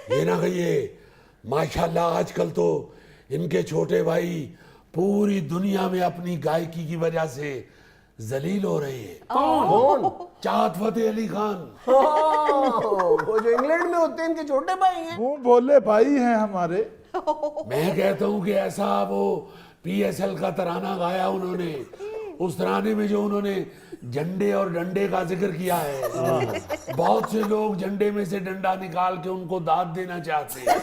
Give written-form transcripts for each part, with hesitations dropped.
ये ना कहिए, माशाल्लाह आजकल तो इनके छोटे भाई पूरी दुनिया में अपनी गायकी की वजह से जलील हो रहे हैं। कौन? चाहत फतेह अली खान। वो जो इंग्लैंड में होते हैं, इनके छोटे भाई हैं। मुंह बोले भाई हैं हमारे। मैं कहता हूँ कि ऐसा वो PSL का तराना गाया उन्होंने, उस तराने में जो उन्होंने झंडे और डंडे का जिक्र किया है, बहुत से लोग झंडे में से डंडा निकाल के उनको दाद देना चाहते हैं।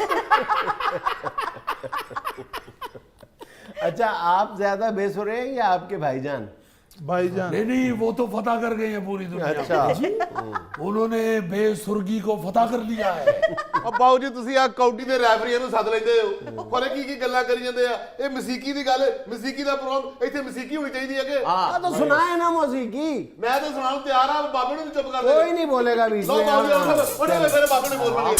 अच्छा, आप ज्यादा बेसुरे हैं या आपके भाईजान? भाईजान नहीं, वो तो फतह कर गए हैं पूरी दुनिया में। अच्छा। उन्होंने बेसुर्गी को फतह कर लिया है। अब बाबू जी ਤੁਸੀਂ ਆ ਕਾਉਂਟੀ ਦੇ ਰੈਫਰੀਆਂ ਨੂੰ ਸੱਦ ਲੈਂਦੇ ਹੋ, ਪਰ ਕੀ ਕੀ ਗੱਲਾਂ ਕਰੀ ਜਾਂਦੇ ਆ। ਇਹ ਮਸੀਕੀ ਦੀ ਗੱਲ, ਮਸੀਕੀ ਦਾ ਪ੍ਰੋਗਰਾਮ, ਇੱਥੇ ਮਸੀਕੀ ਹੋਣੀ ਚਾਹੀਦੀ ਹੈ ਕਿ हाँ तो सुनाए ना मौसीकी। ਮੈਂ ਤਾਂ ਸੁਣਾਉਣ ਨੂੰ ਤਿਆਰ ਆ, ਬਾਬੇ ਨੂੰ ਵੀ ਚੁੱਪ ਕਰ ਦੇ। कोई नहीं बोलेगा बीच ਲਓ में। ਬਾਬੂ ਜੀ, हाँ। ਉਹਨੇ ਮੇਰੇ ਬਾਬੇ ਨੇ ਬੋਲ ਪਣਗੇ।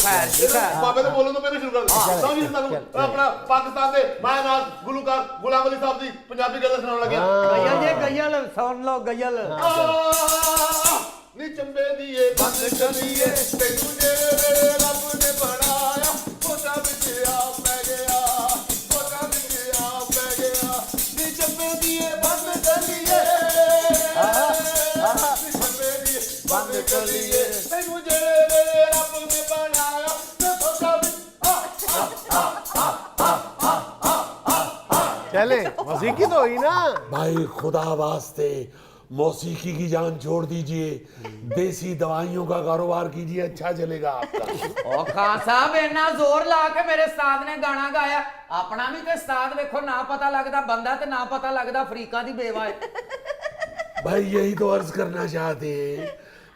ਬਾਬੇ ਦੇ ਬੋਲਣ ਤੋਂ ਪਹਿਲਾਂ ਸ਼ੁਰੂ ਕਰ ਦੇ। ਸਮਝ ਨਹੀਂ ਤੁਹਾਨੂੰ ਆਪਣਾ ਪਾਕਿਸਤਾਨ ਦੇ ਮਾਇਨਾਰ ਗੁਲੂਕਾਰ ਗੁਲਾਮ ਅਲੀ ਸਾਹਿਬ ਦੀ ਪੰਜਾਬੀ ਗੱਲ ਸੁਣਾਉਣ ਲੱਗਿਆ। गयल ये गयल सुन लो गयल। ਨੀ ਚੰਬੇ ਦੀਏ ਬੰਦ ਕਰੀਏ ਤੈਨੂੰ ਜਿਹੜੇ ਰੱਬ ਨੇ ਬਣਾਇਆ, ਕੋਟਾ ਵਿੱਚ ਆ ਪੈ ਗਿਆ, ਕੋਟਾ ਵਿੱਚ ਆ ਪੈ ਗਿਆ। ਨੀ ਚੰਬੇ ਦੀਏ ਬੰਦ ਕਰੀਏ, ਨੀ ਚੰਬੇ ਦੀਏ ਬੰਦ ਕਰੀਏ ਤੈਨੂੰ ਜਿਹੜੇ ਰੱਬ ਨੇ ਬਣਾਇਆ, ਕੋਟਾ ਵਿੱਚ चले मौसीकी तो हुई ना। भाई खुदा वास्ते मौसीकी की जान छोड़ दीजिए, देसी दवाइयों का कारोबार कीजिए, अच्छा चलेगा आपका। ओ खान साहब इन्ना जोर ला के मेरे उस्ताद ने गाना गाया, अपना भी तो उस्ताद देखो, ना पता लगता बंदा ते ना पता लगता अफ्रीका दी बेवा है। भाई यही तो अर्ज करना चाहते हैं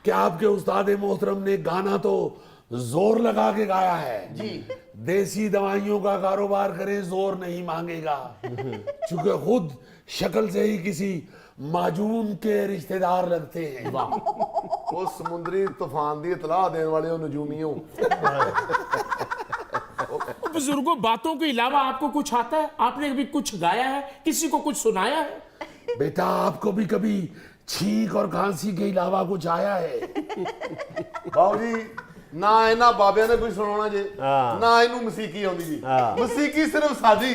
कि आपके उस्ताद मोहतरम ने गाना तो जोर लगा के गाया है जी। देसी दवाइयों का कारोबार करे, जोर नहीं मांगेगा, चूंकि खुद शक्ल से ही किसी माजून के रिश्तेदार लगते हैं। ਉਹ ਸਮੁੰਦਰੀ ਤੂਫਾਨ ਦੀ ਇਤਲਾਹ ਦੇਣ ਵਾਲੇ ਉਹ ਨਜੂਮੀਓ। बुजुर्गों, बातों के अलावा आपको कुछ आता है? आपने कभी कुछ गाया है, किसी को कुछ सुनाया है? बेटा, आपको भी कभी छींक और खांसी के अलावा कुछ आया है? ਬਾਬੂ ਜੀ, ਨਾ ਇਹਨਾਂ ਬਾਬਿਆਂ ਨੇ ਕੋਈ ਸੁਣਾਉਣਾ ਜੇ, ਨਾ ਇਹਨੂੰ ਮਸੀਕੀ ਆਉਂਦੀ ਜੀ। ਮਸੀਕੀ ਸਿਰਫ ਸਾਡੀ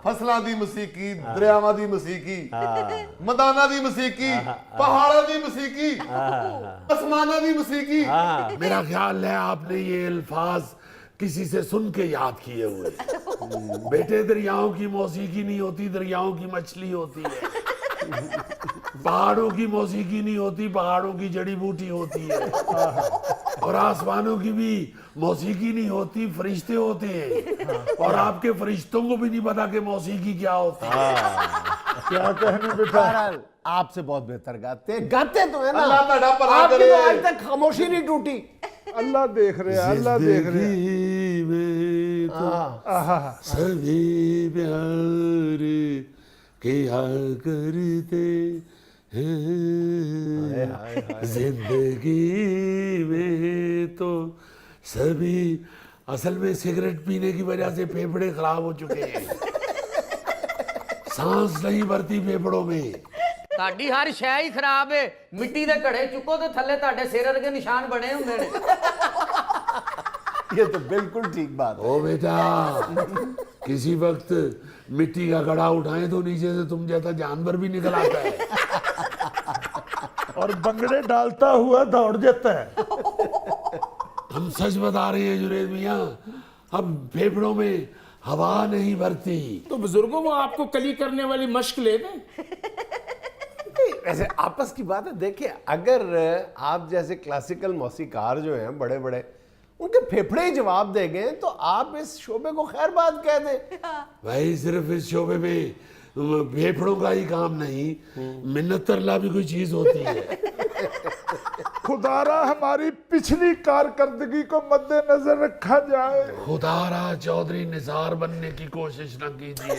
ਫਸਲਾਂ ਦੀ ਮਸੀਕੀ, ਦਰਿਆਵਾਂ ਦੀ ਮਸੀਕੀ, ਮੈਦਾਨਾਂ ਦੀ ਮਸੀਕੀ, ਪਹਾੜਾਂ ਦੀ ਮਸੀਕੀ, ਅਸਮਾਨਾਂ ਦੀ ਮਸੀਕੀ। मेरा ख्याल है आपने ये अल्फाज किसी से सुन के याद किए हुए। बेटे, दरियाओं की मौसीकी नहीं होती, दरियाओं की मछली होती है। पहाड़ों की मौसीकी नहीं होती, पहाड़ों की जड़ी बूटी होती है। और आसमानों की भी मौसीकी नहीं होती, फरिश्ते होते हैं। और आपके फरिश्तों को भी नहीं पता कि मौसीकी क्या होती है। क्या कहने बेटा। बहरहाल आपसे बहुत बेहतर गाते तो है ना। अल्लाह ਤੁਹਾਡਾ ਭਲਾ आपकी करे। तो आज तक खामोशी नहीं टूटी। अल्लाह देख रहे हैं, अल्लाह देख रहे हैं। जिंदगी में तो आहा, सभी प्यार किया करते हैं, जिंदगी में तो सभी। असल में सिगरेट पीने की वजह से फेफड़े खराब हो चुके हैं, सांस नहीं भरती फेफड़ों में। ਤੁਹਾਡੀ ਹਰ ਸ਼ੈ ਹੀ ਖਰਾਬ ਹੈ। ਮਿੱਟੀ ਦੇ ਘੜੇ ਚੁੱਕੋ ਤੇ ਥੱਲੇ ਤੁਹਾਡੇ ਸਿਰ ਵਰਗੇ ਨਿਸ਼ਾਨ ਬਣੇ ਹੁੰਦੇ ਨੇ। ये तो बिल्कुल ठीक बात है। ओ बेटा, किसी वक्त मिट्टी का घड़ा उठाएं तो नीचे से तुम जैसा जानवर भी निकल आता है। और बंगड़े डालता हुआ दौड़ जाता है। हम सच बता रहे हैं जुनैद मियाँ, अब फेफड़ों में हवा नहीं भरती। तो बुजुर्गों, वो आपको कली करने वाली मश्क ले दें। वैसे आपस की बात है। देखिए, अगर आप जैसे क्लासिकल मौसीकार जो हैं बड़े बड़े, उनके फेफड़े ही जवाब दे गए तो आप इस शोबे को खैर बात कह दें। भाई सिर्फ इस शोबे में फेफड़ों का ही काम नहीं, मिन्नत तरला भी कोई चीज होती है। खुदारा हमारी पिछली कारकर्दगी को मद्देनजर रखा जाए। खुदारा चौधरी निसार बनने की कोशिश न कीजिए।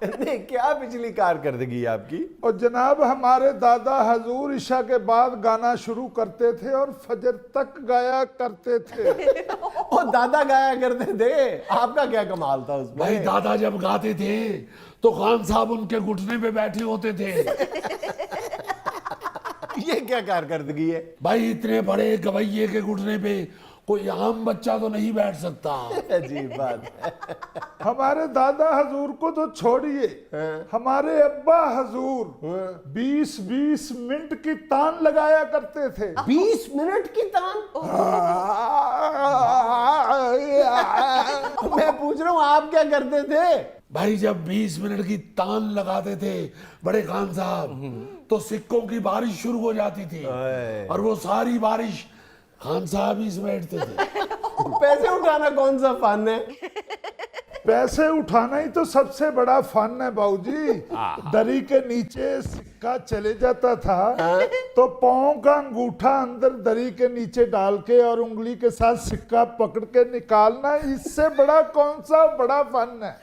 नहीं, क्या पिछली कारकर्दगी आपकी? और जनाब, हमारे दादा हजूर इशा के बाद गाना शुरू करते थे और फजर तक गाया करते थे। और दादा गाया करते थे, आपका क्या कमाल था उसमें? भाई दादा जब गाते थे तो खान साहब उनके घुटने पे बैठे होते थे। ये क्या कारकर्दगी है? भाई इतने बड़े गवैये के घुटने पे कोई आम बच्चा तो नहीं बैठ सकता। अजीब बात है। हमारे दादा हजूर को तो छोड़िए, हमारे अब्बा हजूर 20-20 मिनट की तान लगाया करते थे। 20 मिनट की तान? मैं पूछ रहा हूँ आप क्या करते थे? भाई जब 20 मिनट की तान लगाते थे बड़े खान साहब, तो सिक्कों की बारिश शुरू हो जाती थी और वो सारी बारिश खान साहब ही समेटते थे। पैसे उठाना कौन सा फन है? पैसे उठाना ही तो सबसे बड़ा फन है बाबूजी। दरी के नीचे सिक्का चले जाता था तो पांव का अंगूठा अंदर दरी के नीचे डाल के और उंगली के साथ सिक्का पकड़ के निकालना, इससे बड़ा कौन सा बड़ा फन है?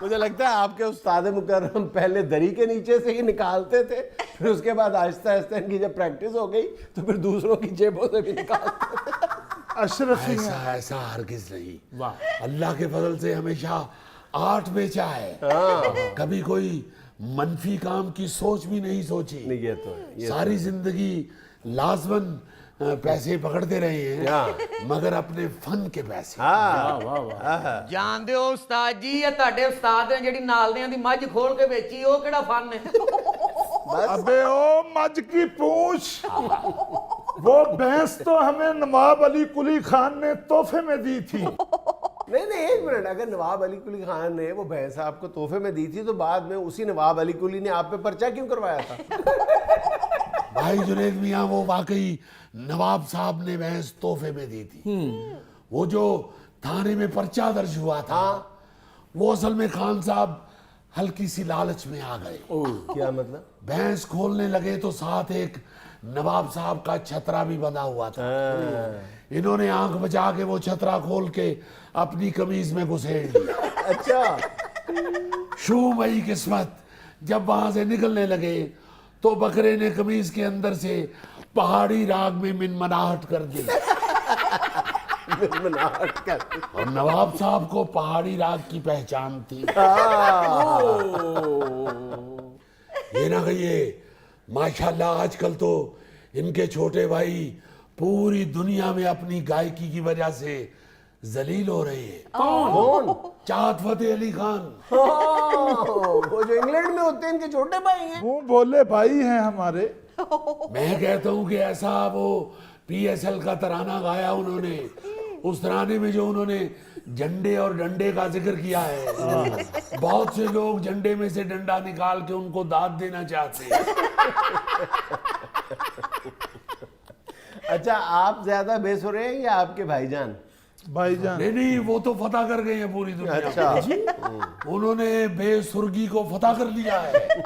मुझे लगता है आपके उस्ताद मुकर्रम पहले दरी के नीचे से ही निकालते थे, फिर उसके बाद आहिस्ता आहिस्ता इनकी जब प्रैक्टिस हो गई तो फिर दूसरों की जेबों से भी निकालते थे। अशरफी ऐसा ऐसा हरगिज नहीं। वाह। अल्लाह के फजल से हमेशा आर्ट बेचा है, कभी कोई मनफी काम की सोच भी नहीं सोची। नहीं, ये तो है, ये सारी जिंदगी लाजमन पैसे पकड़ते रहे हैं, मगर अपने फन के पैसे। हाँ, वाह वाह। ਜਾਣਦੇ ਹੋ ਉਸਤਾਦ ਜੀ, ਇਹ ਤੁਹਾਡੇ ਉਸਤਾਦ ਨੇ ਜਿਹੜੀ ਨਾਲਦਿਆਂ ਦੀ ਮੱਝ ਖੋਲ ਕੇ ਵੇਚੀ, ਉਹ ਕਿਹੜਾ ਫਨ ਹੈ? अबे ओ मज की पूंछ, वो भैंस तो हमें नवाब अली कुली खान ने तोहफे में दी थी। नहीं नहीं, एक मिनट, अगर नवाब अली कुली खान ने वो भैंस आपको तोहफे में दी थी तो बाद में उसी नवाब अली कुली ने आप पे पर्चा क्यों करवाया था? भाई जुनैद मियाँ, वो वाकई नवाब साहब ने भैंस तोहफे में दी थी। वो जो थाने में पर्चा दर्ज हुआ था, वो असल में खान साहब हल्की सी लालच में आ गए। क्या मतलब? भैंस खोलने लगे तो साथ एक नवाब साहब का छतरा भी बंधा हुआ था। इन्होंने आंख बचा के वो छतरा खोल के अपनी कमीज में घुसेड़ लिया। अच्छा। शू मई किस्मत, जब वहां से निकलने लगे तो बकरे ने कमीज के अंदर से पहाड़ी राग में मिनमनाहट कर दी। और नवाब साहब को पहाड़ी राग की पहचान थी। ये ना कहिए, माशाल्लाह आजकल तो इनके छोटे भाई पूरी दुनिया में अपनी गायकी की वजह से जलील हो रहे हैं। कौन? चाहत फतेह अली खान। वो जो इंग्लैंड में होते हैं, इनके छोटे भाई हैं। मुंह बोले भाई हैं हमारे। मैं कहता हूँ कि ऐसा वो PSL का तराना गाया उन्होंने, उस तराने में जो उन्होंने झंडे और डंडे का जिक्र किया है, बहुत से लोग झंडे में से डंडा निकाल के उनको दाद देना चाहते हैं। अच्छा, आप ज्यादा बेसुरे हैं या आपके भाईजान? भाईजान नहीं नहीं, वो तो फतह कर गए हैं पूरी दुनिया। अच्छा। उन्होंने बेसुर्गी को फतह कर लिया है।